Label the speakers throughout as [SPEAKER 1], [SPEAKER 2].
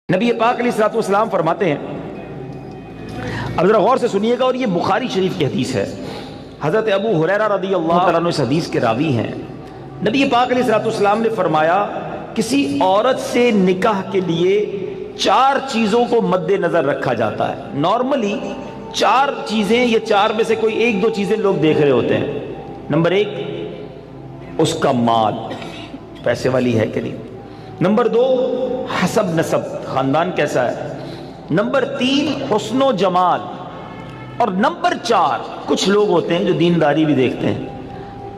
[SPEAKER 1] نبی پاک علیہ الصلوۃ والسلام فرماتے ہیں، اب ذرا غور سے سنیے گا، اور یہ بخاری شریف کی حدیث ہے۔ حضرت ابو ہریرہ رضی اللہ تعالیٰ عنہ اس حدیث کے راوی ہیں۔ نبی پاک علیہ الصلوۃ والسلام نے فرمایا، کسی عورت سے نکاح کے لیے 4 چیزوں کو مد نظر رکھا جاتا ہے۔ نارملی 4 چیزیں یا 4 میں سے کوئی 1-2 چیزیں لوگ دیکھ رہے ہوتے ہیں۔ نمبر 1، اس کا مال، پیسے والی ہے کہ نہیں۔ نمبر 2، حسب نسب، خاندان کیسا ہے۔ نمبر 3، حسن و جمال۔ اور نمبر 4، کچھ لوگ ہوتے ہیں جو دینداری بھی دیکھتے ہیں۔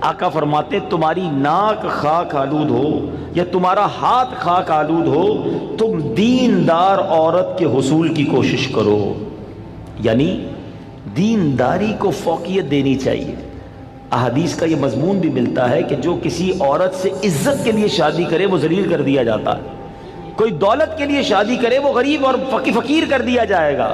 [SPEAKER 1] آقا فرماتے ہیں، تمہاری ناک خاک آلود ہو یا تمہارا ہاتھ خاک آلود ہو، تم دیندار عورت کے حصول کی کوشش کرو۔ یعنی دینداری کو فوقیت دینی چاہیے۔ احادیث کا یہ مضمون بھی ملتا ہے کہ جو کسی عورت سے عزت کے لیے شادی کرے وہ ذلیل کر دیا جاتا ہے، کوئی دولت کے لیے شادی کرے وہ غریب اور فقیر کر دیا جائے گا،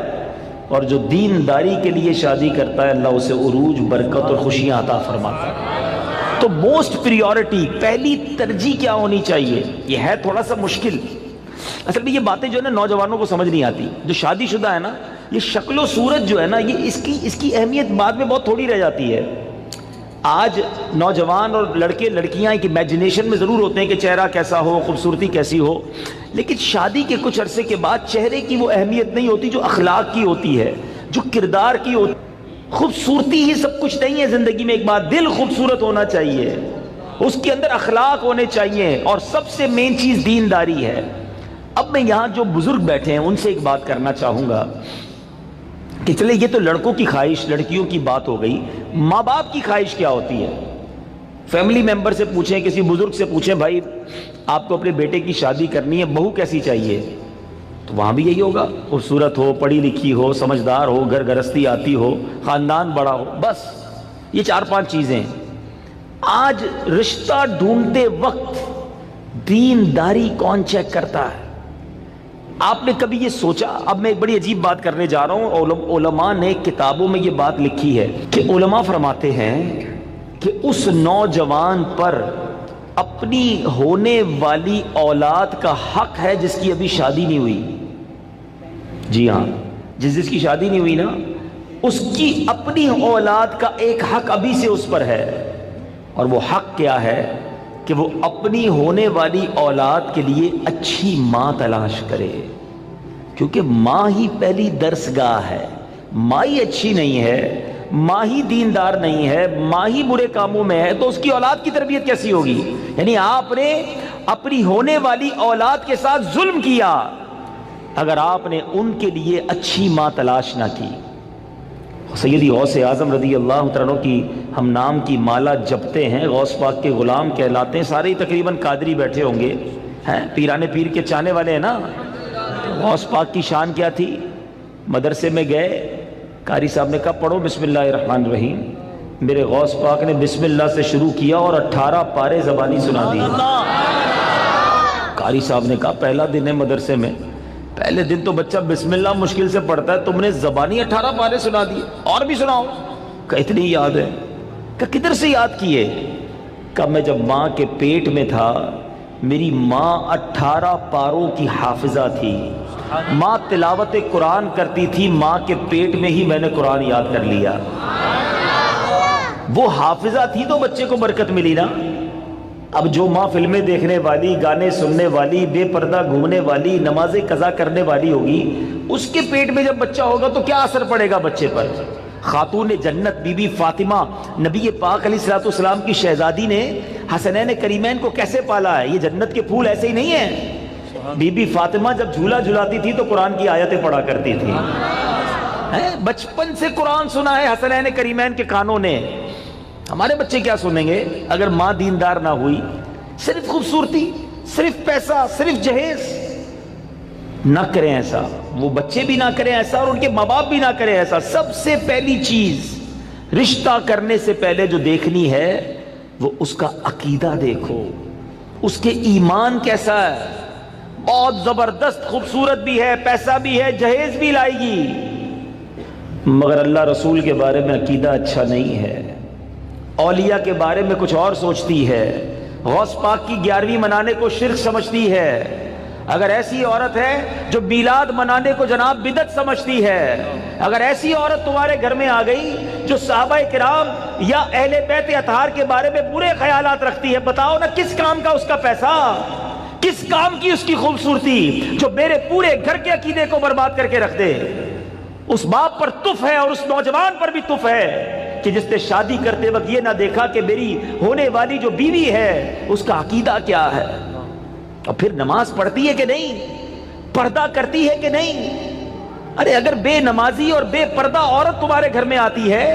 [SPEAKER 1] اور جو دینداری کے لیے شادی کرتا ہے اللہ اسے عروج، برکت اور خوشیاں عطا فرماتا ہے۔ تو موسٹ پریورٹی، پہلی ترجیح کیا ہونی چاہیے؟ یہ ہے تھوڑا سا مشکل، اصل میں یہ باتیں جو ہے نا نوجوانوں کو سمجھ نہیں آتی۔ جو شادی شدہ ہے نا، یہ شکل و صورت جو ہے نا، یہ اس کی اہمیت بعد میں بہت تھوڑی رہ جاتی ہے۔ آج نوجوان اور لڑکے لڑکیاں ایک امیجنیشن میں ضرور ہوتے ہیں کہ چہرہ کیسا ہو، خوبصورتی کیسی ہو، لیکن شادی کے کچھ عرصے کے بعد چہرے کی وہ اہمیت نہیں ہوتی جو اخلاق کی ہوتی ہے، جو کردار کی ہوتی ہے۔ خوبصورتی ہی سب کچھ نہیں ہے زندگی میں، ایک بات، دل خوبصورت ہونا چاہیے، اس کے اندر اخلاق ہونے چاہیے، اور سب سے مین چیز دینداری ہے۔ اب میں یہاں جو بزرگ بیٹھے ہیں ان سے ایک بات کرنا چاہوں گا کہ چلے یہ تو لڑکوں کی خواہش، لڑکیوں کی بات ہو گئی، ماں باپ کی خواہش کیا ہوتی ہے؟ فیملی ممبر سے پوچھیں، کسی بزرگ سے پوچھیں، بھائی آپ کو اپنے بیٹے کی شادی کرنی ہے، بہو کیسی چاہیے؟ تو وہاں بھی یہی ہوگا، خوبصورت ہو، پڑھی لکھی ہو، سمجھدار ہو، گھر گرستی آتی ہو، خاندان بڑا ہو، بس یہ 4-5 چیزیں۔ آج رشتہ ڈھونڈتے وقت دینداری کون چیک کرتا ہے؟ آپ نے کبھی یہ سوچا؟ اب میں ایک بڑی عجیب بات کرنے جا رہا ہوں۔ علماء نے کتابوں میں یہ بات لکھی ہے کہ علماء فرماتے ہیں کہ اس نوجوان پر اپنی ہونے والی اولاد کا حق ہے جس کی ابھی شادی نہیں ہوئی۔ جی ہاں، جس کی شادی نہیں ہوئی نا، اس کی اپنی اولاد کا ایک حق ابھی سے اس پر ہے۔ اور وہ حق کیا ہے؟ کہ وہ اپنی ہونے والی اولاد کے لیے اچھی ماں تلاش کرے، کیونکہ ماں ہی پہلی درسگاہ ہے۔ ماں ہی اچھی نہیں ہے، ماں ہی دیندار نہیں ہے، ماں ہی برے کاموں میں ہے، تو اس کی اولاد کی تربیت کیسی ہوگی؟ یعنی آپ نے اپنی ہونے والی اولاد کے ساتھ ظلم کیا اگر آپ نے ان کے لیے اچھی ماں تلاش نہ کی۔ سیدی غوث اعظم رضی اللہ تعالیٰ عنہ کی ہم نام کی مالا جپتے ہیں، غوث پاک کے غلام کہلاتے ہیں، سارے تقریباً قادری بیٹھے ہوں گے، پیرانے پیر کے چاہنے والے ہیں نا۔ غوث پاک کی شان کیا تھی؟ مدرسے میں گئے، قاری صاحب نے کہا پڑھو بسم اللہ الرحمن الرحیم، میرے غوث پاک نے بسم اللہ سے شروع کیا اور 18 پارے زبانی سنا دی۔ قاری صاحب نے کہا پہلا دن ہے مدرسے میں، پہلے دن تو بچہ بسم اللہ مشکل سے پڑھتا ہے، تم نے زبانی 18 پارے سنا دیے، اور بھی سناؤ۔ کہ اتنی یاد ہے؟ کہ کدھر سے یاد کیے؟ کہ میں جب ماں کے پیٹ میں تھا، میری ماں 18 پاروں کی حافظہ تھی، ماں تلاوت قرآن کرتی تھی، ماں کے پیٹ میں ہی میں نے قرآن یاد کر لیا۔ وہ حافظہ تھی تو بچے کو برکت ملی نا۔ اب جو ماں فلمیں دیکھنے والی، گانے سننے والی، بے پردہ گھومنے والی، نمازیں قضا کرنے والی ہوگی، اس کے پیٹ میں جب بچہ ہوگا تو کیا اثر پڑے گا بچے پر؟ خاتون جنت بی بی فاطمہ، نبی پاک علیہ الصلوۃ والسلام کی شہزادی نے حسنین کریمین کو کیسے پالا ہے؟ یہ جنت کے پھول ایسے ہی نہیں ہیں۔ بی بی فاطمہ جب جھولا جھلاتی تھی تو قرآن کی آیتیں پڑھا کرتی تھی، بچپن سے قرآن سنا ہے حسنین کریمین کے کانوں نے۔ ہمارے بچے کیا سنیں گے اگر ماں دیندار نہ ہوئی؟ صرف خوبصورتی، صرف پیسہ، صرف جہیز۔ نہ کریں ایسا، وہ بچے بھی نہ کریں ایسا، اور ان کے ماں باپ بھی نہ کریں ایسا۔ سب سے پہلی چیز رشتہ کرنے سے پہلے جو دیکھنی ہے وہ اس کا عقیدہ دیکھو، اس کے ایمان کیسا ہے۔ بہت زبردست خوبصورت بھی ہے، پیسہ بھی ہے، جہیز بھی لائے گی، مگر اللہ رسول کے بارے میں عقیدہ اچھا نہیں ہے، اولیاء کے بارے میں کچھ اور سوچتی ہے، غوث پاک کی 11ویں منانے کو شرک سمجھتی ہے، اگر ایسی عورت ہے جو میلاد منانے کو جناب بدعت سمجھتی ہے، اگر ایسی عورت تمہارے گھر میں آ گئی جو صحابہ کرام یا اہل بیت اطہار کے بارے میں برے خیالات رکھتی ہے، بتاؤ نا کس کام کا اس کا پیسہ، کس کام کی اس کی خوبصورتی جو میرے پورے گھر کے عقیدے کو برباد کر کے رکھ دے۔ اس باپ پر تف ہے اور اس نوجوان پر بھی تف ہے کہ جس نے شادی کرتے وقت یہ نہ دیکھا کہ میری ہونے والی جو بیوی ہے اس کا عقیدہ کیا ہے، اور پھر نماز پڑھتی ہے کہ نہیں، پردہ کرتی ہے کہ نہیں۔ ارے اگر بے نمازی اور بے پردہ عورت تمہارے گھر میں آتی ہے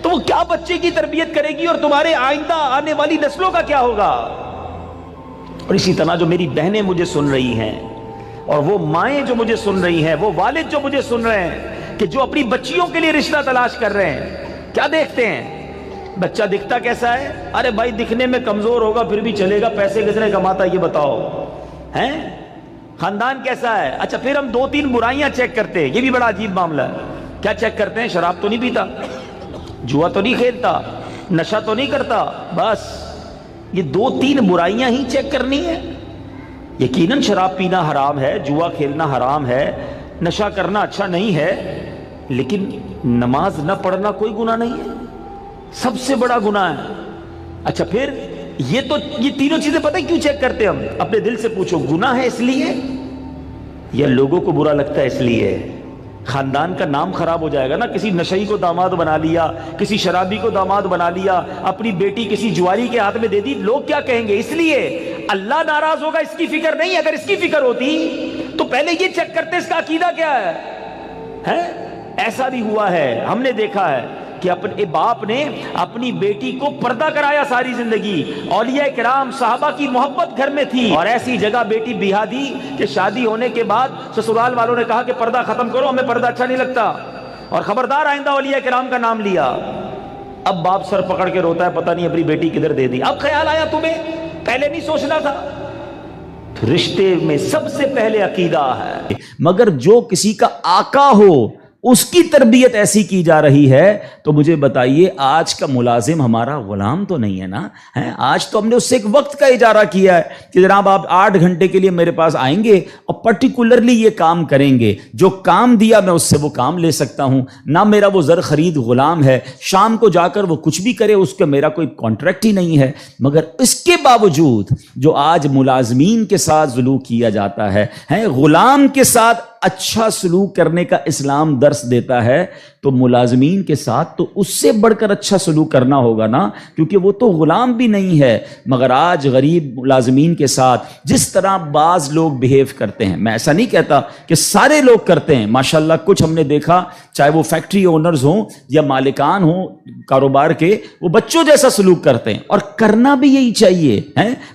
[SPEAKER 1] تو وہ کیا بچے کی تربیت کرے گی، اور تمہارے آئندہ آنے والی نسلوں کا کیا ہوگا۔ اور اسی طرح جو میری بہنیں مجھے سن رہی ہیں، اور وہ مائیں جو مجھے سن رہی ہیں، وہ والد جو مجھے سن رہے ہیں کہ جو اپنی بچیوں کے لیے رشتہ تلاش کر رہے ہیں، کیا دیکھتے ہیں؟ بچہ دکھتا کیسا ہے؟ ارے بھائی دکھنے میں کمزور ہوگا پھر بھی چلے گا، پیسے کس نے کماتا یہ بتاؤ ہیں؟ خاندان کیسا ہے؟ اچھا پھر ہم 2-3 برائیاں چیک کرتے ہیں، یہ بھی بڑا عجیب معاملہ ہے۔ کیا چیک کرتے ہیں؟ شراب تو نہیں پیتا، جوا تو نہیں کھیلتا، نشہ تو نہیں کرتا، بس یہ 2-3 برائیاں ہی چیک کرنی ہے۔ یقیناً شراب پینا حرام ہے، جوا کھیلنا حرام ہے، نشہ کرنا اچھا نہیں ہے، لیکن نماز نہ پڑھنا کوئی گناہ نہیں ہے، سب سے بڑا گناہ ہے۔ اچھا پھر یہ تینوں چیزیں پتہ کیوں چیک کرتے ہم؟ اپنے دل سے پوچھو، گناہ ہے اس لیے یا لوگوں کو برا لگتا ہے اس لیے؟ خاندان کا نام خراب ہو جائے گا نا، کسی نشئی کو داماد بنا لیا، کسی شرابی کو داماد بنا لیا، اپنی بیٹی کسی جواری کے ہاتھ میں دے دی، لوگ کیا کہیں گے؟ اس لیے اللہ ناراض ہوگا اس کی فکر نہیں۔ اگر اس کی فکر ہوتی تو پہلے یہ چیک کرتے اس کا عقیدہ کیا ہے۔ ایسا بھی ہوا ہے، ہم نے دیکھا ہے کہ اپنے باپ نے اپنی بیٹی کو پردہ کرایا ساری زندگی، اولیاء کرام صحابہ کی محبت گھر میں تھی، اور ایسی جگہ بیٹی بیاہ دی کہ شادی ہونے کے بعد سسرال والوں نے کہا کہ پردہ ختم کرو، ہمیں پردہ اچھا نہیں لگتا، اور خبردار آئندہ اولیاء کرام کا نام لیا۔ اب باپ سر پکڑ کے روتا ہے، پتہ نہیں اپنی بیٹی کدھر دے دی۔ اب خیال آیا تمہیں، پہلے نہیں سوچنا تھا؟ رشتے میں سب سے پہلے عقیدہ ہے۔ مگر جو کسی کا آقا ہو اس کی تربیت ایسی کی جا رہی ہے تو مجھے بتائیے آج کا ملازم ہمارا غلام تو نہیں ہے نا؟ آج تو ہم نے اس سے ایک وقت کا اجارہ کیا ہے کہ جناب آپ 8 گھنٹے کے لیے میرے پاس آئیں گے اور پرٹیکولرلی یہ کام کریں گے، جو کام دیا میں اس سے وہ کام لے سکتا ہوں، نہ میرا وہ زر خرید غلام ہے، شام کو جا کر وہ کچھ بھی کرے اس کا میرا کوئی کانٹریکٹ ہی نہیں ہے۔ مگر اس کے باوجود جو آج ملازمین کے ساتھ سلوک کیا جاتا ہے، غلام کے ساتھ اچھا سلوک کرنے کا اسلام درس دیتا ہے، تو ملازمین کے ساتھ تو اس سے بڑھ کر اچھا سلوک کرنا ہوگا نا، کیونکہ وہ تو غلام بھی نہیں ہے۔ مگر آج غریب ملازمین کے ساتھ جس طرح بعض لوگ بیہیو کرتے ہیں، میں ایسا نہیں کہتا کہ سارے لوگ کرتے ہیں، ماشاءاللہ کچھ ہم نے دیکھا، چاہے وہ فیکٹری اونرز ہوں یا مالکان ہوں کاروبار کے، وہ بچوں جیسا سلوک کرتے ہیں، اور کرنا بھی یہی چاہیے۔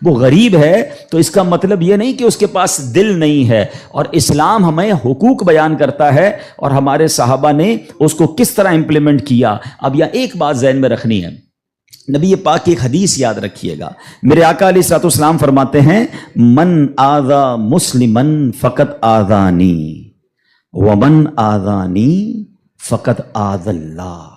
[SPEAKER 1] وہ غریب ہے تو اس کا مطلب یہ نہیں کہ اس کے پاس دل نہیں ہے، اور اسلام ہمیں حقوق بیان کرتا ہے اور ہمارے صحابہ نے اس کو کس طرح امپلیمنٹ کیا۔ اب یہاں ایک بات ذہن میں رکھنی ہے، نبی پاک کی ایک حدیث یاد رکھیے گا، میرے آقا علیہ الصلوۃ والسلام فرماتے ہیں من آذا مسلمن فقط آذانی ومن آذانی فقط آذ اللہ،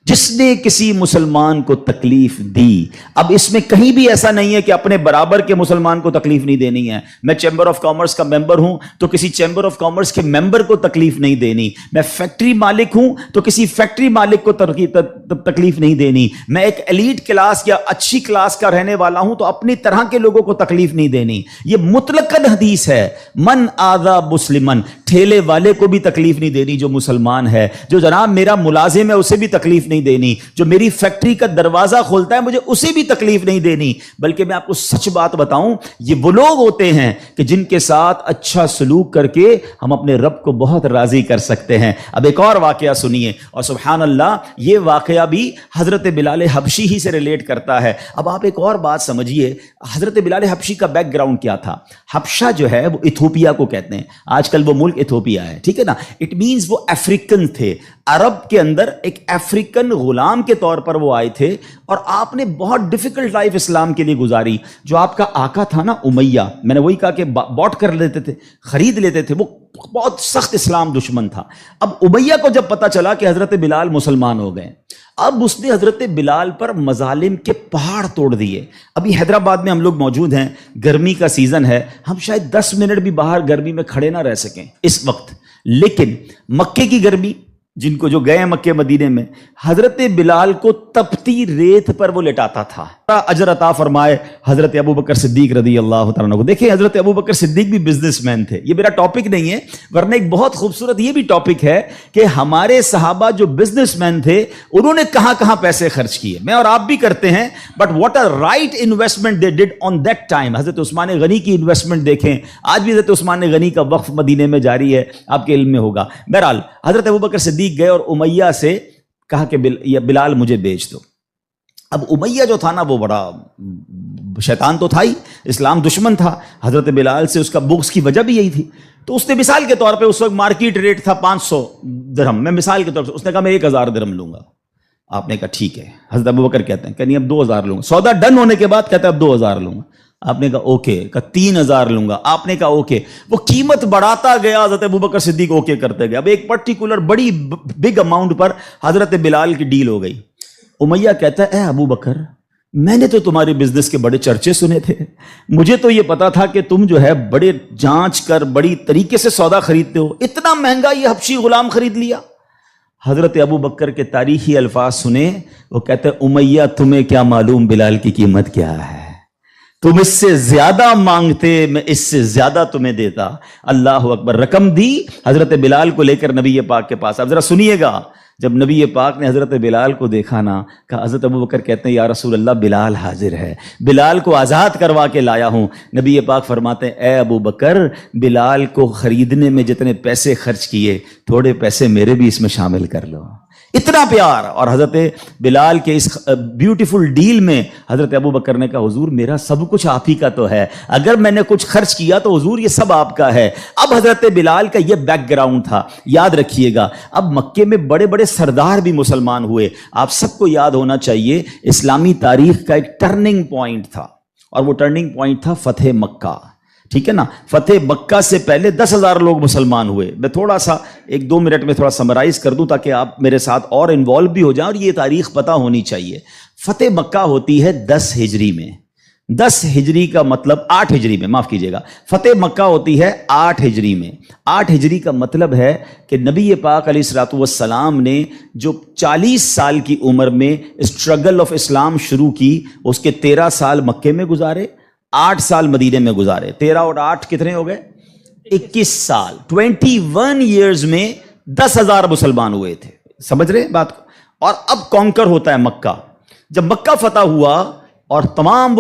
[SPEAKER 1] جس نے کسی مسلمان کو تکلیف دی۔ اب اس میں کہیں بھی ایسا نہیں ہے کہ اپنے برابر کے مسلمان کو تکلیف نہیں دینی ہے۔ میں چیمبر آف کامرس کا ممبر ہوں تو کسی چیمبر آف کامرس کے ممبر کو تکلیف نہیں دینی، میں فیکٹری مالک ہوں تو کسی فیکٹری مالک کو تکلیف نہیں دینی، میں ایک ایلیٹ کلاس یا اچھی کلاس کا رہنے والا ہوں تو اپنی طرح کے لوگوں کو تکلیف نہیں دینی۔ یہ مطلقاً حدیث ہے، من آذا مسلمن، ٹھیلے والے کو بھی تکلیف نہیں دینی جو مسلمان ہے، جو جناب میرا ملازم ہے اسے بھی تکلیف نہیں دینی، جو میری فیکٹری کا دروازہ کھولتا ہے مجھے اسے بھی تکلیف نہیں دینی۔ بلکہ میں آپ کو سچ بات بتاؤں، یہ وہ لوگ ہوتے ہیں کہ جن کے ساتھ اچھا سلوک کر کے ہم اپنے رب کو بہت راضی کر سکتے ہیں۔ اب ایک اور واقعہ سنیے، اور سبحان اللہ یہ واقعہ بھی حضرت بلال حبشی ہی سے ریلیٹ کرتا ہے۔ اب آپ ایک اور بات سمجھیے، حضرت بلال حبشی کا بیک گراؤنڈ کیا تھا؟ حبشہ جو ہے وہ ایتھوپیا کو کہتے ہیں، آج کل وہ ملک ایتھوپیا ہے، ٹھیک ہے نا؟ اٹ مینز وہ افریقن تھے، عرب کے اندر ایک افریقن امریکن غلام کے طور پر وہ آئے تھے اور آپ نے بہت ڈیفیکلٹ لائف اسلام کے لیے گزاری. جو آپ کا آقا تھا نا امیہ، میں نے وہی کہا کہ باٹ کر لیتے تھے، خرید لیتے تھے، وہ بہت سخت اسلام دشمن تھا. اب امیہ کو جب پتا چلا کہ حضرت بلال مسلمان ہو گئے، اب اس نے حضرت بلال پر مظالم کے پہاڑ توڑ دیے. ابھی حیدرآباد میں ہم لوگ موجود ہیں، گرمی کا سیزن ہے، ہم شاید 10 منٹ بھی باہر گرمی میں کھڑے نہ رہ سکیں اس وقت. لیکن مکے کی گرمی، جن کو جو گئے مکے مدینے میں، حضرت بلال کو تپتی ریت پر وہ لٹاتا تھا. اجر عطا فرمائے حضرت ابو بکر صدیق رضی اللہ تعالیٰ عنہ کو. دیکھیں حضرت ابو بکر صدیق بھی بزنس مین تھے. یہ میرا ٹاپک نہیں ہے، ورنہ ایک بہت خوبصورت یہ بھی ٹاپک ہے کہ ہمارے صحابہ جو بزنس مین تھے انہوں نے کہاں کہاں پیسے خرچ کیے. میں اور آپ بھی کرتے ہیں، but what a right investment they did on that time. حضرت عثمان غنی کی انویسٹمنٹ دیکھیں، آج بھی حضرت عثمان غنی کا وقف مدینے میں جاری ہے، آپ کے علم میں ہوگا. بہرحال حضرت ابو بکر صدیق گئے اور امیہ سے کہا کہ بلال مجھے بیچ دو. اب امیہ جو تھا نا وہ بڑا شیطان تو تھا ہی، اسلام دشمن تھا. حضرت بلال سے اس کا بغض کی وجہ بھی یہی تھی. تو اس نے مثال کے طور پہ، اس وقت مارکیٹ ریٹ تھا 500 درہم، میں مثال کے طور پہ اس نے کہا میں 1000 درہم لوں گا. آپ نے کہا ٹھیک ہے. حضرت ابوبکر کہتے ہیں کہ نہیں اب 2000 لوں گا. سودا ڈن ہونے کے بعد کہتا ہے اب 2000 لوں گا. آپ نے کہا اوکے. کہا 3000 لوں گا. آپ نے کہا اوکے. وہ قیمت بڑھاتا گیا، حضرت ابوبکر صدیق اوکے کرتے گئے. اب ایک پرٹیکولر بڑی بگ اماؤنٹ پر حضرت بلال کی ڈیل ہو گئی. امیہ کہتا ہے اے ابو بکر، میں نے تو تمہارے بزنس کے بڑے چرچے سنے تھے، مجھے تو یہ پتا تھا کہ تم جو ہے بڑے جانچ کر بڑی طریقے سے سودا خریدتے ہو، اتنا مہنگا یہ حبشی غلام خرید لیا. حضرت ابو بکر کے تاریخی الفاظ سنے. وہ کہتے ہیں امیہ تمہیں کیا معلوم بلال کی قیمت کیا ہے، تم اس سے زیادہ مانگتے میں اس سے زیادہ تمہیں دیتا. اللہ اکبر. رقم دی حضرت بلال کو لے کر نبی پاک کے پاس. اب ذرا سنیے گا، جب نبی پاک نے حضرت بلال کو دیکھا نا، کہا حضرت ابو بکر کہتے ہیں یا رسول اللہ بلال حاضر ہے، بلال کو آزاد کروا کے لایا ہوں. نبی پاک فرماتے ہیں اے ابو بکر، بلال کو خریدنے میں جتنے پیسے خرچ کیے تھوڑے پیسے میرے بھی اس میں شامل کر لو. اتنا پیار. اور حضرت بلال کے اس بیوٹیفل ڈیل میں حضرت ابو بکر نے کہا حضور میرا سب کچھ آپ ہی کا تو ہے، اگر میں نے کچھ خرچ کیا تو حضور یہ سب آپ کا ہے. اب حضرت بلال کا یہ بیک گراؤنڈ تھا. یاد رکھیے گا، اب مکے میں بڑے بڑے سردار بھی مسلمان ہوئے. آپ سب کو یاد ہونا چاہیے اسلامی تاریخ کا ایک ٹرننگ پوائنٹ تھا، اور وہ ٹرننگ پوائنٹ تھا فتح مکہ. ٹھیک ہے نا. فتح مکہ سے پہلے 10,000 لوگ مسلمان ہوئے. میں تھوڑا سا 1-2 منٹ میں تھوڑا سمرائز کر دوں تاکہ آپ میرے ساتھ اور انوالو بھی ہو جائیں، اور یہ تاریخ پتہ ہونی چاہیے. فتح مکہ ہوتی ہے 10 ہجری میں. 10 ہجری کا مطلب 8 ہجری میں، معاف کیجیے گا، فتح مکہ ہوتی ہے 8 ہجری میں. 8 ہجری کا مطلب ہے کہ نبی پاک علیہ الصلوۃ والسلام نے جو 40 سال کی عمر میں اسٹرگل آف اسلام شروع کی، اس کے 13 سال مکے میں گزارے، 8 سال مدینے میں گزارے. 13 اور 8 کتنے ہو گئے؟ 21 سال. 21 ایئرز میں 10,000 مسلمان ہوئے تھے. سمجھ رہے بات کو؟ اور اب کانکر ہوتا ہے مکہ. جب مکہ فتح ہوا اور تمام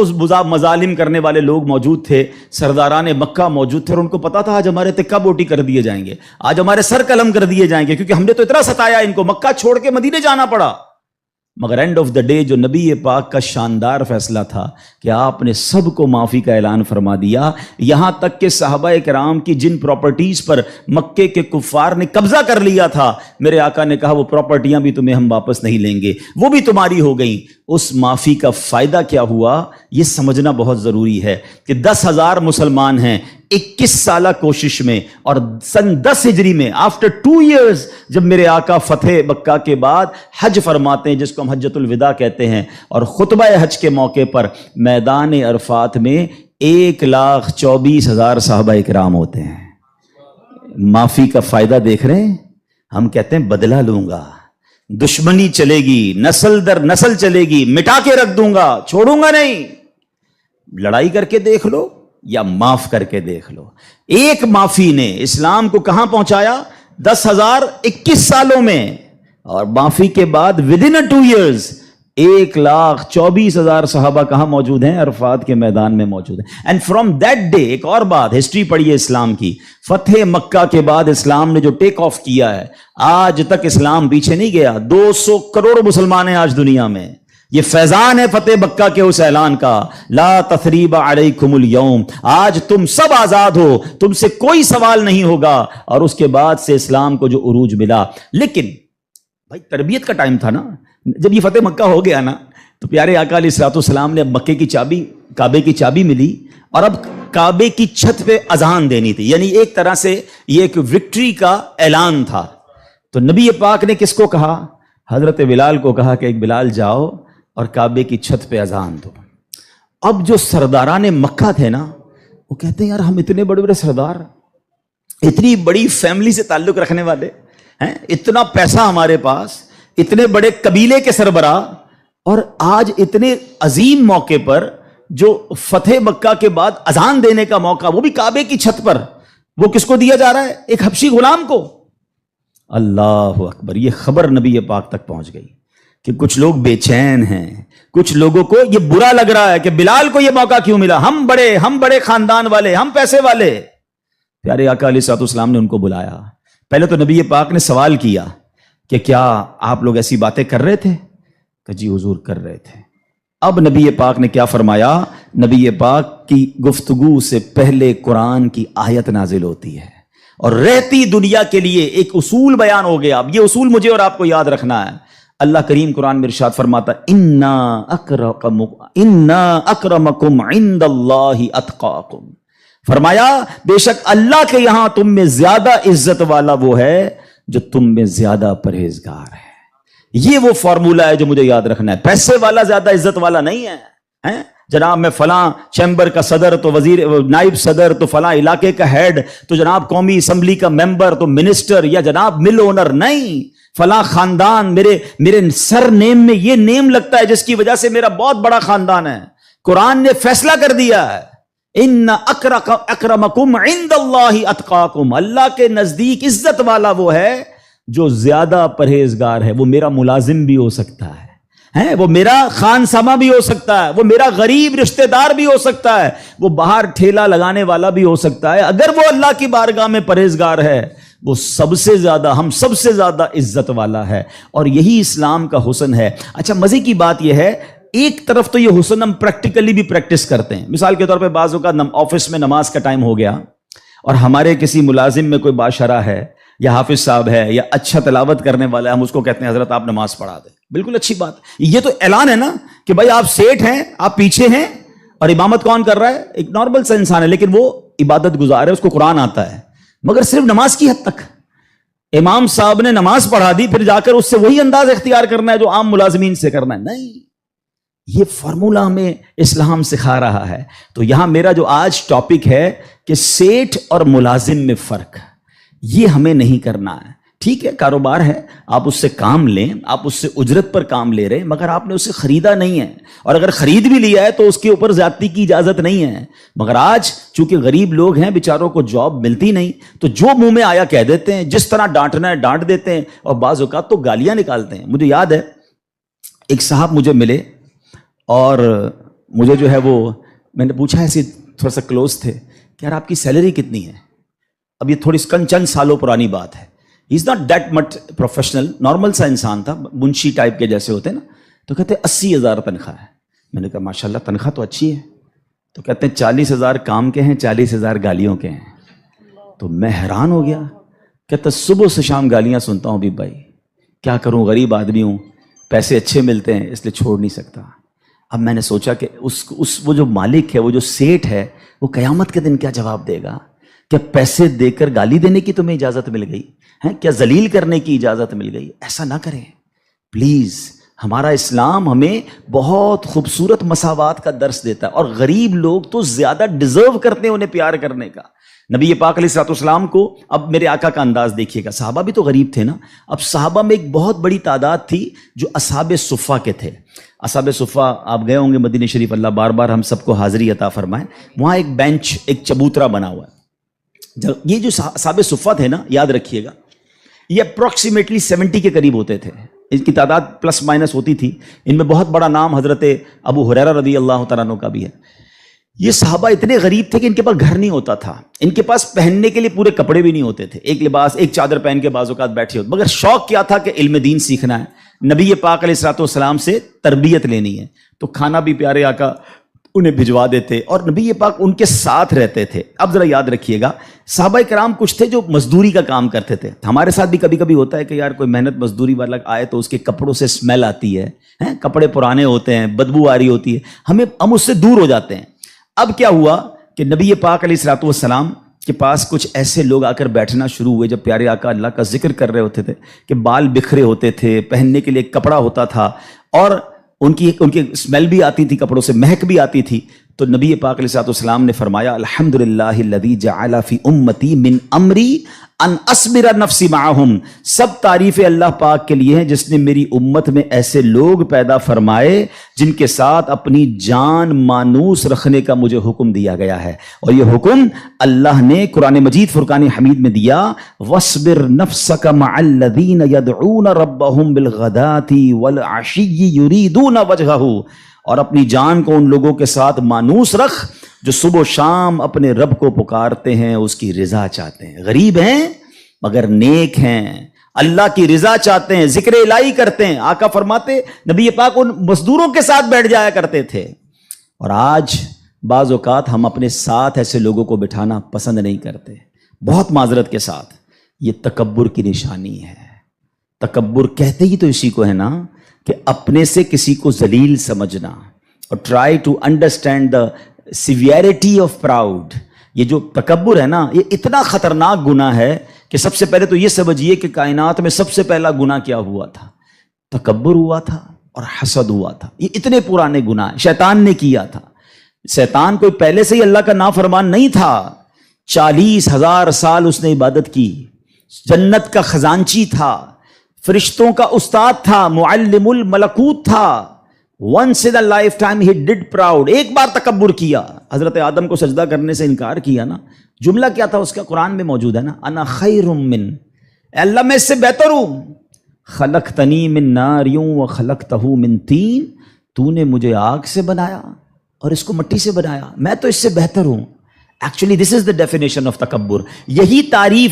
[SPEAKER 1] مظالم کرنے والے لوگ موجود تھے، سرداران مکہ موجود تھے، اور ان کو پتا تھا آج ہمارے تکہ بوٹی کر دیے جائیں گے، آج ہمارے سر قلم کر دیے جائیں گے، کیونکہ ہم نے تو اتنا ستایا ان کو، مکہ چھوڑ کے مدینے جانا پڑا. مگر اینڈ آف دا ڈے جو نبی پاک کا شاندار فیصلہ تھا کہ آپ نے سب کو معافی کا اعلان فرما دیا. یہاں تک کہ صحابہ کرام کی جن پراپرٹیز پر مکے کے کفار نے قبضہ کر لیا تھا، میرے آقا نے کہا وہ پراپرٹیاں بھی تمہیں ہم واپس نہیں لیں گے، وہ بھی تمہاری ہو گئیں. اس معافی کا فائدہ کیا ہوا یہ سمجھنا بہت ضروری ہے کہ 10,000 مسلمان ہیں 21 سالہ کوشش میں. اور سن 10 ہجری میں آفٹر 2 ایئرز جب میرے آقا فتح مکہ کے بعد حج فرماتے ہیں، جس کو ہم حجۃ الوداع کہتے ہیں، اور خطبہ حج کے موقع پر میدان عرفات میں 1,24,000 صحابہ کرام ہوتے ہیں. معافی کا فائدہ دیکھ رہے ہیں؟ ہم کہتے ہیں بدلہ لوں گا، دشمنی چلے گی، نسل در نسل چلے گی، مٹا کے رکھ دوں گا، چھوڑوں گا نہیں. لڑائی کر کے دیکھ لو یا معاف کر کے دیکھ لو. ایک معافی نے اسلام کو کہاں پہنچایا؟ 10,000 21 سالوں میں. اور معافی کے بعد ودن 2 ایئرز 1,24,000 صحابہ کہاں موجود ہیں؟ عرفات کے میدان میں موجود ہیں. اینڈ فرام دیٹ ڈے، ایک اور بات، ہسٹری پڑھیے اسلام کی، فتح مکہ کے بعد اسلام نے جو ٹیک آف کیا ہے، آج تک اسلام پیچھے نہیں گیا. 200 کروڑ مسلمان ہیں آج دنیا میں. یہ فیضان ہے فتح مکہ کے اس اعلان کا، لا تثریب علیکم اليوم، آج تم سب آزاد ہو، تم سے کوئی سوال نہیں ہوگا. اور اس کے بعد سے اسلام کو جو عروج ملا. لیکن بھائی تربیت کا ٹائم تھا نا. جب یہ فتح مکہ ہو گیا نا تو پیارے آقا علیہ الصلوۃ والسلام نے اب مکے کی چابی، کعبے کی چابی ملی، اور اب کعبے کی چھت پہ اذان دینی تھی، یعنی ایک طرح سے یہ ایک وکٹری کا اعلان تھا۔ تو نبی پاک نے کس کو کہا؟ حضرت بلال کو کہا کہ ایک بلال جاؤ اور کعبے کی چھت پہ اذان دو۔ اب جو سرداران مکہ تھے نا وہ کہتے ہیں یار ہم اتنے بڑے بڑے سردار، اتنی بڑی فیملی سے تعلق رکھنے والے ہیں، اتنا پیسہ ہمارے پاس، اتنے بڑے قبیلے کے سربراہ، اور آج اتنے عظیم موقع پر جو فتح مکہ کے بعد اذان دینے کا موقع، وہ بھی کعبے کی چھت پر، وہ کس کو دیا جا رہا ہے؟ ایک حبشی غلام کو۔ اللہ اکبر! یہ خبر نبی پاک تک پہنچ گئی کہ کچھ لوگ بے چین ہیں، کچھ لوگوں کو یہ برا لگ رہا ہے کہ بلال کو یہ موقع کیوں ملا، ہم بڑے خاندان والے، ہم پیسے والے۔ پیارے آقا علیہ الصلوۃ والسلام نے ان کو بلایا۔ پہلے تو نبی پاک نے سوال کیا کہ کیا آپ لوگ ایسی باتیں کر رہے تھے؟ کہ جی حضور کر رہے تھے۔ اب نبی پاک نے کیا فرمایا؟ نبی پاک کی گفتگو سے پہلے قرآن کی آیت نازل ہوتی ہے، اور رہتی دنیا کے لیے ایک اصول بیان ہو گیا۔ اب یہ اصول مجھے اور آپ کو یاد رکھنا ہے۔ اللہ کریم قرآن میں ارشاد فرماتا انا اکرمکم عند اللہ اتقاکم، فرمایا بے شک اللہ کے یہاں تم میں زیادہ عزت والا وہ ہے جو تم میں زیادہ پرہیزگار ہے۔ یہ وہ فارمولا ہے جو مجھے یاد رکھنا ہے۔ پیسے والا زیادہ عزت والا نہیں ہے، جناب میں فلاں چیمبر کا صدر تو وزیر نائب صدر تو فلاں علاقے کا ہیڈ تو جناب قومی اسمبلی کا ممبر تو منسٹر یا جناب مل اونر، نہیں، فلاں خاندان میرے سر نیم میں یہ نیم لگتا ہے جس کی وجہ سے میرا بہت بڑا خاندان ہے۔ قرآن نے فیصلہ کر دیا ہے ان اکرمکم عند اللہ اتقاکم، اللہ کے نزدیک عزت والا وہ ہے جو زیادہ پرہیزگار ہے۔ وہ میرا ملازم بھی ہو سکتا ہے، وہ میرا خان سما بھی ہو سکتا ہے، وہ میرا غریب رشتہ دار بھی ہو سکتا ہے، وہ باہر ٹھیلا لگانے والا بھی ہو سکتا ہے، اگر وہ اللہ کی بارگاہ میں پرہیزگار ہے وہ سب سے زیادہ، ہم سب سے زیادہ عزت والا ہے۔ اور یہی اسلام کا حسن ہے۔ اچھا مزے کی بات یہ ہے، ایک طرف تو یہ حسن ہم پریکٹیکلی بھی پریکٹس کرتے ہیں۔ مثال کے طور پہ بعض اوقات آفس میں نماز کا ٹائم ہو گیا اور ہمارے کسی ملازم میں کوئی باشرہ ہے یا حافظ صاحب ہے یا اچھا تلاوت کرنے والا ہے، ہم اس کو کہتے ہیں حضرت آپ نماز پڑھا دیں۔ بالکل اچھی بات، یہ تو اعلان ہے نا کہ بھائی آپ سیٹ ہیں، آپ پیچھے ہیں، اور امامت کون کر رہا ہے؟ ایک نارمل سا انسان ہے، لیکن وہ عبادت گزار ہے، اس کو قرآن آتا ہے، مگر صرف نماز کی حد تک۔ امام صاحب نے نماز پڑھا دی، پھر جا کر اس سے وہی انداز اختیار کرنا ہے جو عام ملازمین سے کرنا ہے؟ نہیں، یہ فارمولہ ہمیں اسلام سکھا رہا ہے۔ تو یہاں میرا جو آج ٹاپک ہے کہ سیٹ اور ملازم میں فرق، یہ ہمیں نہیں کرنا ہے۔ ٹھیک ہے، کاروبار ہے، آپ اس سے کام لیں، آپ اس سے اجرت پر کام لے رہے ہیں، مگر آپ نے اسے خریدا نہیں ہے، اور اگر خرید بھی لیا ہے تو اس کے اوپر زیادتی کی اجازت نہیں ہے۔ مگر آج چونکہ غریب لوگ ہیں، بیچاروں کو جاب ملتی نہیں، تو جو منہ میں آیا کہہ دیتے ہیں، جس طرح ڈانٹنا ہے ڈانٹ دیتے ہیں، اور بعض اوقات تو گالیاں نکالتے ہیں۔ مجھے یاد ہے ایک صاحب مجھے ملے اور مجھے جو ہے وہ میں نے پوچھا، ایسے تھوڑا سا کلوز تھے کہ یار آپ کی سیلری کتنی ہے؟ اب یہ تھوڑی چند سالوں پرانی بات ہے۔ He is not that much professional, normal سا انسان تھا، منشی ٹائپ کے جیسے ہوتے ہیں نا۔ تو کہتے 80,000 تنخواہ ہے۔ میں نے کہا ماشاءاللہ تنخواہ تو اچھی ہے۔ تو کہتے ہیں 40,000 کام کے ہیں، 40,000 گالیوں کے ہیں۔ تو میں حیران ہو گیا، کہتا صبح سے شام گالیاں سنتا ہوں بھی بھائی، کیا کروں، غریب آدمی ہوں، پیسے اچھے ملتے ہیں اس لیے چھوڑ نہیں سکتا۔ اب میں نے سوچا کہ وہ جو مالک ہے، وہ جو سیٹ ہے، وہ قیامت کے دن کیا جواب دے گا؟ کیا پیسے دے کر گالی دینے کی تمہیں اجازت مل گئی ہے؟ کیا ذلیل کرنے کی اجازت مل گئی؟ ایسا نہ کریں پلیز۔ ہمارا اسلام ہمیں بہت خوبصورت مساوات کا درس دیتا ہے، اور غریب لوگ تو زیادہ ڈیزرو کرتے ہیں انہیں پیار کرنے کا۔ نبی پاک علیہ الصلوۃ والسلام کو، اب میرے آقا کا انداز دیکھیے گا، صحابہ بھی تو غریب تھے نا۔ اب صحابہ میں ایک بہت بڑی تعداد تھی جو اصحاب صفہ کے تھے۔ اصحاب صفہ آپ گئے ہوں گے مدینہ شریف، اللہ بار بار ہم سب کو حاضری عطا فرمائے۔ وہاں ایک بینچ، ایک چبوترا بنا ہوا ہے۔ یہ جو اصحاب صفہ تھے نا، یاد رکھیے گا، یہ اپروکسیمیٹلی 70 کے قریب ہوتے تھے، ان کی تعداد پلس مائنس ہوتی تھی۔ ان میں بہت بڑا نام حضرت ابو ہریرہ رضی اللہ تعالیٰ عنہ کا بھی ہے۔ یہ صحابہ اتنے غریب تھے کہ ان کے پاس گھر نہیں ہوتا تھا، ان کے پاس پہننے کے لیے پورے کپڑے بھی نہیں ہوتے تھے، ایک لباس، ایک چادر پہن کے بعض اوقات بیٹھے ہوتے، مگر شوق کیا تھا کہ علم دین سیکھنا ہے، نبی پاک علیہ الصلوۃ والسلام سے تربیت لینی ہے۔ تو کھانا بھی پیارے آقا انہیں بھجوا دیتے اور نبی پاک ان کے ساتھ رہتے تھے. اب ذرا یاد رکھیے گا، صحابہ کرام کچھ تھے جو مزدوری کا کام کرتے تھے. ہمارے ساتھ بھی کبھی کبھی ہوتا ہے کہ یار کوئی محنت مزدوری والا آئے تو اس کے کپڑوں سے اسمیل آتی ہے، کپڑے پرانے ہوتے ہیں، بدبو آ رہی ہوتی ہے، ہم اس سے دور ہو جاتے ہیں. اب کیا ہوا کہ نبی پاک علیہ الصلوۃ والسلام کے پاس کچھ ایسے لوگ آ کر بیٹھنا شروع ہوئے. جب پیارے آقا اللہ کا ذکر کر رہے ہوتے تھے کہ بال بکھرے ہوتے تھے، پہننے کے لیے کپڑا ہوتا تھا اور ان کی اسمیل بھی آتی تھی، کپڑوں سے مہک بھی آتی تھی. تو نبی پاک علیہ الصلوۃ والسلام نے فرمایا الحمدللہ الذی جعل فی امتی من امری ان اصبر نفسی معہم. سب تعریف اللہ پاک کے لیے ہیں جس نے میری امت میں ایسے لوگ پیدا فرمائے جن کے ساتھ اپنی جان مانوس رکھنے کا مجھے حکم دیا گیا ہے. اور یہ حکم اللہ نے قرآن مجید فرقان حمید میں دیا، وَاصْبِرْ نَفْسَكَ مَعَ الَّذِينَ يَدْعُونَ رَبَّهُمْ بِالْغَدَاةِ وَالْعَشِيِّ يُرِيدُونَ وَجْهَهُ. اور اپنی جان کو ان لوگوں کے ساتھ مانوس رکھ جو صبح و شام اپنے رب کو پکارتے ہیں، اس کی رضا چاہتے ہیں. غریب ہیں مگر نیک ہیں، اللہ کی رضا چاہتے ہیں، ذکر الہی کرتے ہیں. آقا فرماتے نبی پاک ان مزدوروں کے ساتھ بیٹھ جایا کرتے تھے. اور آج بعض اوقات ہم اپنے ساتھ ایسے لوگوں کو بٹھانا پسند نہیں کرتے، بہت معذرت کے ساتھ. یہ تکبر کی نشانی ہے. تکبر کہتے ہی تو اسی کو ہے نا کہ اپنے سے کسی کو ذلیل سمجھنا. اور try to understand the severity of proud. یہ جو تکبر ہے نا، یہ اتنا خطرناک گناہ ہے کہ سب سے پہلے تو یہ سمجھیے کہ کائنات میں سب سے پہلا گناہ کیا ہوا تھا؟ تکبر ہوا تھا اور حسد ہوا تھا. یہ اتنے پرانے گناہ شیطان نے کیا تھا. شیطان کوئی پہلے سے ہی اللہ کا نافرمان نہیں تھا. 40,000 سال اس نے عبادت کی، جنت کا خزانچی تھا، فرشتوں کا استاد تھا، معلم الملکوت تھا. once in a lifetime he did proud. ایک بار تکبر کیا، حضرت آدم کو سجدہ کرنے سے انکار کیا نا. جملہ کیا تھا اس کا؟ قرآن میں موجود ہے نا، انا خیر من، اے اللہ میں اس سے بہتر ہوں. خلقتنی من نار وخلقتہ من طین، تو نے مجھے آگ سے بنایا اور اس کو مٹی سے بنایا، میں تو اس سے بہتر ہوں. Actually this is the definition of تکبر. یہی تعریف ہے